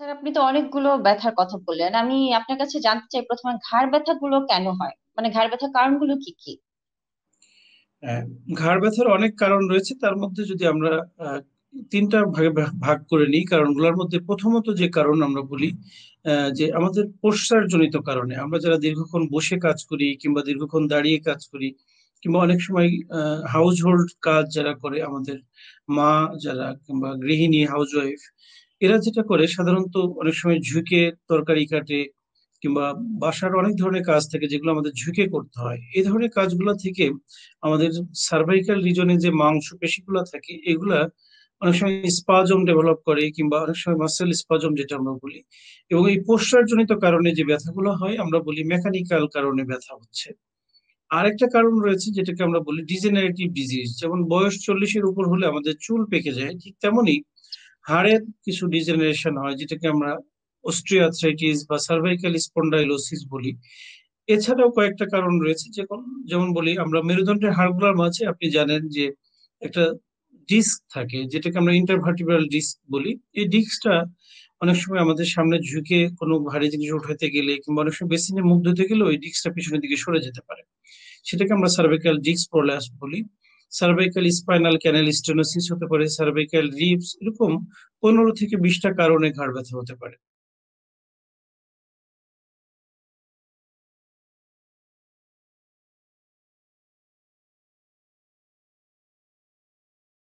Sir, আপনি তো অনেকগুলো ব্যথার কথা বললেন। আমি আপনার কাছে জানতে চাই, প্রথমে ঘাড় ব্যথাগুলো কেন হয়, মানে ঘাড় ব্যথার কারণগুলো কি কি? হ্যাঁ, ঘাড় ব্যথার অনেক কারণ রয়েছে। তার মধ্যে যদি আমরা আহ, তিনটা ভাগে ভাগ করে নিই কারণগুলোর মধ্যে, প্রথমত যে কারণ আমরা বলি যে আমাদের পোস্টার জনিত কারণে, আমরা যারা দীর্ঘক্ষণ বসে কাজ করি কিংবা দীর্ঘক্ষণ দাঁড়িয়ে কাজ করি, কিংবা অনেক সময় হাউস হোল্ড কাজ যারা করে, আমাদের মা যারা কিংবা গৃহিণী হাউসওয়াইফ, এরা যেটা করে সাধারণত অনেক সময় ঝুঁকে তরকারি কাটে, কিংবা বাসার অনেক ধরনের কাজ থাকে যেগুলো আমাদের ঝুঁকে করতে হয়। এই ধরনের কাজগুলো থেকে আমাদের সার্ভাইকাল রিজনে যে মাংসপেশিগুলো থাকে এগুলা অনেক সময় স্পাজম ডেভেলপ করে, কিংবা অনেক সময় মাসেল স্পাজম যেটা আমরা বলি। এবং এই পোস্টার জনিত কারণে যে ব্যথাগুলো হয় আমরা বলি মেকানিক্যাল কারণে ব্যথা হচ্ছে। আরেকটা কারণ রয়েছে যেটাকে আমরা বলি ডিজেনারেটিভ ডিজিজ। যেমন বয়স 40-এর উপর হলে আমাদের চুল পেকে যায়, ঠিক তেমনি হাড়ের কিছু ডিজেনারেশন হয় যেটাকে আমরা অস্টিওআর্থ্রাইটিস বা সার্ভাইকাল স্পন্ডাইলোসিস বলি। এছাড়াও কয়েকটা কারণ রয়েছে, যেমন বলি আমরা মেরুদণ্ডের হাড়গুলোর মাঝে আপনি জানেন যে একটা ডিস্ক থাকে যেটাকে আমরা ইন্টারভার্টিব্রাল ডিস্ক বলি। এই ডিস্কটা অনেক সময় আমাদের সামনে ঝুঁকে কোনো ভারী জিনিস উঠাতে গেলে কিংবা অনেক সময় বেসিনে মুখ ধুতে গেলে ওই ডিস্কটা পিছনের দিকে সরে যেতে পারে। সেটাকে আমরা সার্ভাইকাল ডিস্ক প্রলাপস বলি। সার্ভাইকাল স্পাইনাল ক্যানাল স্টেনোসিস হতে পারে, সার্ভাইকাল রিবস, এরকম 15 থেকে 20টা কারণে ঘাড় ব্যথা হতে পারে।